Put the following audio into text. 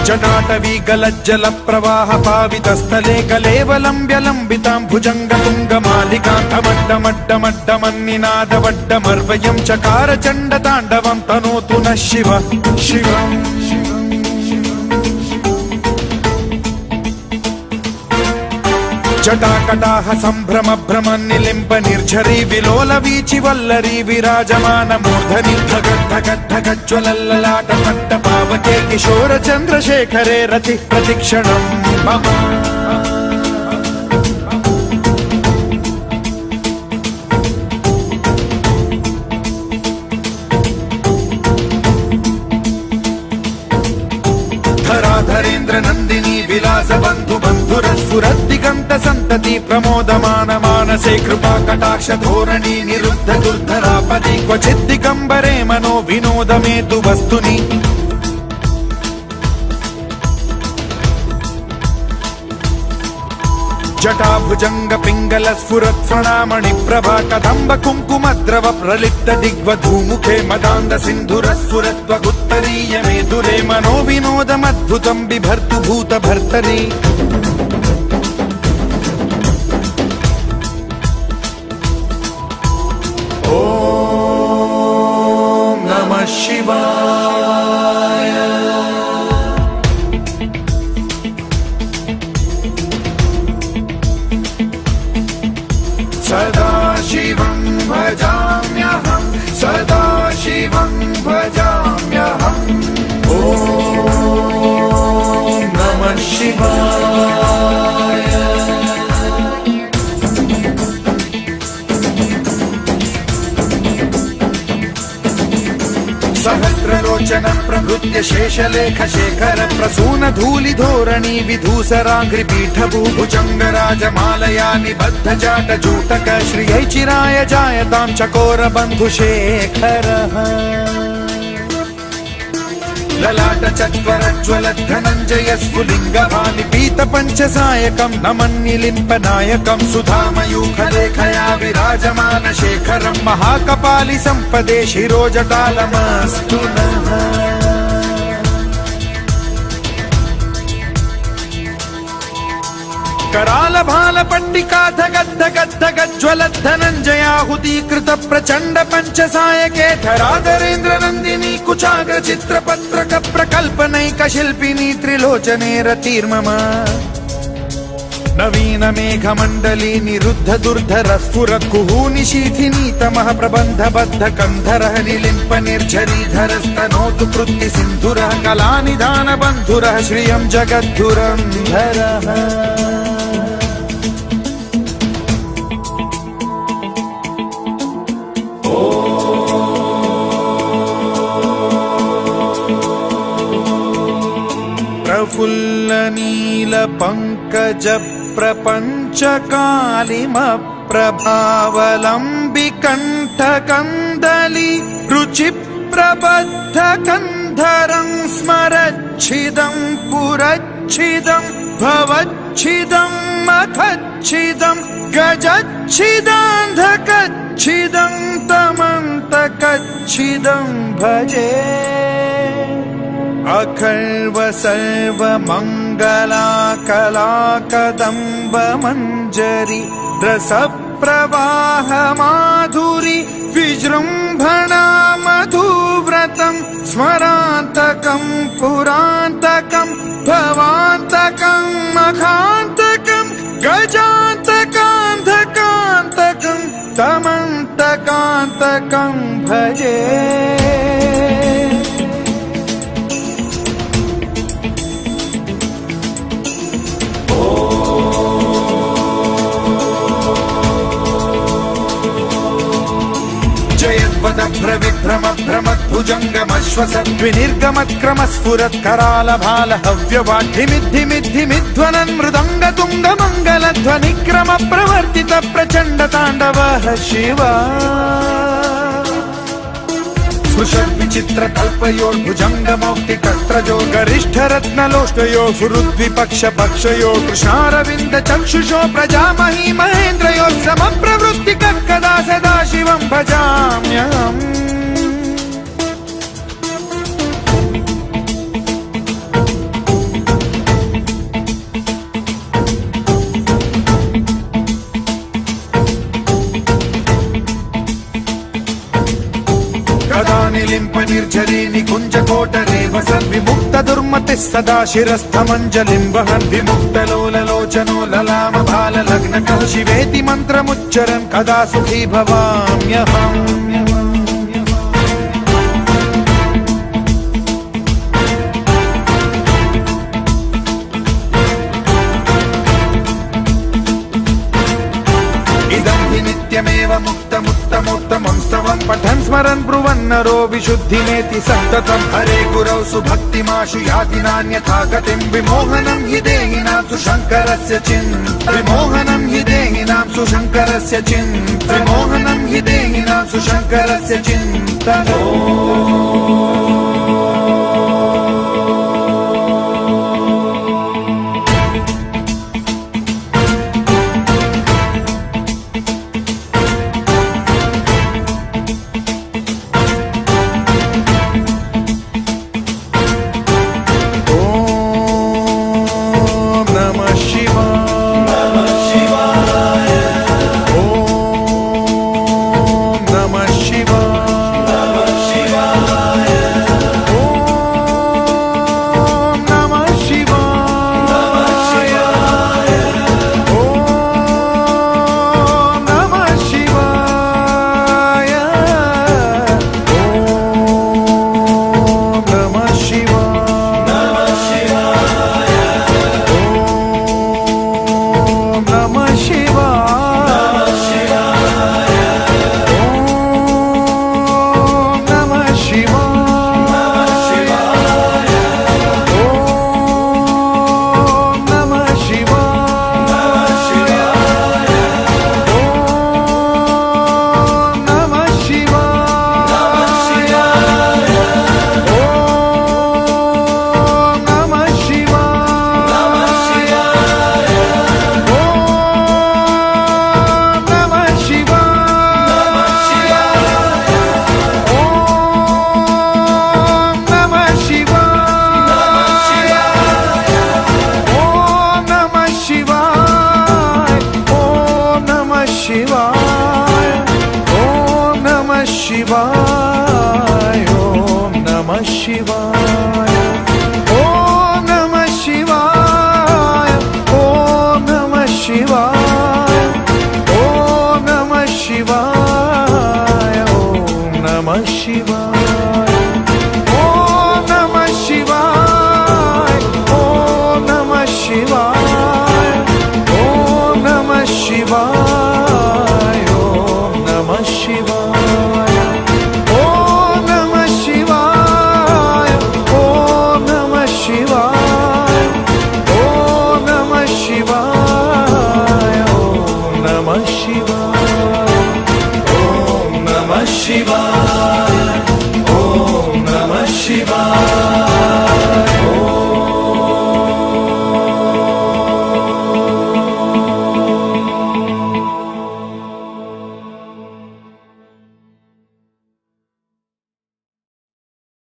जटाटवी गलज्जल प्रवाह पावितस्थले कलेवलम्ब्य लम्बितां भुजङ्गतुङ्गमालिकां धमड्डमड्डमड्डमन्निनादवड्डमर्वयं चकार चण्डताण्डवं तनोतु नः शिव शिवम् जटाकटाह सम्भ्रम भ्रम निलिम्ब निर्झरी विलोल वीचि वल्लरी विराजमान मूर्धनि धगद्धगद्धगज्ज्वलल्ललाट पट्ट पावके किशोर चन्द्रशेखरे रतिः प्रतिक्षणम् मम धराधरेन्द्र नन्दिनी विलास बन्धु बन्धुरस्फुरद्दिगन्त सन्तति प्रमोदमान मानसे कृपा कटाक्ष धोरणी निरुद्ध दुर्धरापदि क्वचिद्दिगम्बरे मनो विनोदमेतु वस्तुनि जटाभुजंग पिंगल स्फुरत् फणामणि प्रभा कदम्ब कुङ्कुमद्रव प्रलिप्त दिग्वधूमुखे मदान्द सिन्धुर स्फुरत्वगुत्तरीय मेदुरे मनो विनोदमद्भुतं बिभर्तु भूत भर्तरि ॐ नमः शिवाय सदा शिवं भजाम्यहं सदा शिवं भजाम्यहम् ॐ नमः शिवाय सहस्रलोचन प्रभृत्य शेषलेख शेखर प्रसून धूलि धोरणी विधूसराङ्घ्रि पीठभूभुजङ्ग राजमालया निबद्ध जाट जूटक श्रियै चिराय जायतां चकोर बन्धुशेखरः ललाट चत्वरज्ज्वल धनञ्जय स्फुलिङ्गभानि पीत पञ्चसायकं नमन्निलिम्प नायकं सुधामयूखलेखया विराजमान शेखरं महाकपालि सम्पदे शिरोजटालमस्तु नः कराल भाल पट्टिका धगद्धगद्धगज्ज्वल धनञ्जयाहुतीकृत प्रचण्ड पञ्चसायके धराधरेन्द्र नन्दिनी कुचाग्र चित्रपत्रक प्रकल्पनैक शिल्पिनी त्रिलोचने रतिर्मम नवीन मेघमण्डली निरुद्ध दुर्धर स्फुर कुहूनि शीथिनी तमः प्रबन्ध बद्ध कन्धरः निलिम्प निर्झरीधरस्तनोतु कृत्ति सिन्धुरः कलानिधान बन्धुरः श्रियं जगद्धुरन्धरः प्रफुल्ल नील पंकज प्रपंच कालिम प्रभावलंबि कंठ कंदली रुचि प्रबद्ध कंधरं स्मरच्छिदं पुरच्छिदं भवच्छिदं मथच्छिदं गजच्छिदान्धकच्छिदं तमन्तकच्छिदं भजे अखर्व सर्व मंगला कला कदम्ब मंजरी रस प्रवाह माधुरी विजृंभणा मधुव्रतं स्मरान्तकं पुरान्तकं भवान्तकं मखान्तकं गजान्तकान्धकान्तकं तमन्तकान्तकं भजे भ्रविभ्रम भ्रमद्भुजङ्गमश्वसद्विनिर्गमत्क्रम स्फुरत् कराल भाल हव्यवाढ्यमिद्धिमिद्धिमिध्वनन् मृदङ्ग तुङ्ग मङ्गलध्वनिक्रम प्रवर्तित प्रचण्ड ताण्डवः शिव स्पृशद्विचित्र कल्पयोर्भुजङ्ग मौक्तिकस्त्रजो गरिष्ठ रत्नलोष्टयो सुहृद्विपक्ष पक्षयो कृष्णारविन्द चक्षुषो प्रजामही महेन्द्रयो समप्रवृत्तिकः कदा सदा शिवं भजाम्यहम् निर्झरी निकुञ्जकोटरे वसन् विमुक्त दुर्मतिः सदा शिरस्थमञ्जलिं वहन् विमुक्तलोललोचनो ललाम भाललग्नकः शिवेति मन्त्रमुच्चरन् कदा सुखी भवाम्यहम् नित्यमेव मुक्तमुत्तमोत्तमं स्तवं पठन् स्मरन् ब्रुवन्नरो विशुद्धिमेति सन्ततं हरे गुरौ सुभक्तिमाशु याति नान्यथा गतिं विमोहनं हि देहिनां सुशङ्करस्य चिन्त विमोहनं हि देहिनां सुशङ्करस्य चिन्त विमोहनं हि देहिनां सुशङ्करस्य चिन्तनो शिवाय, ॐ नमः शिवाय।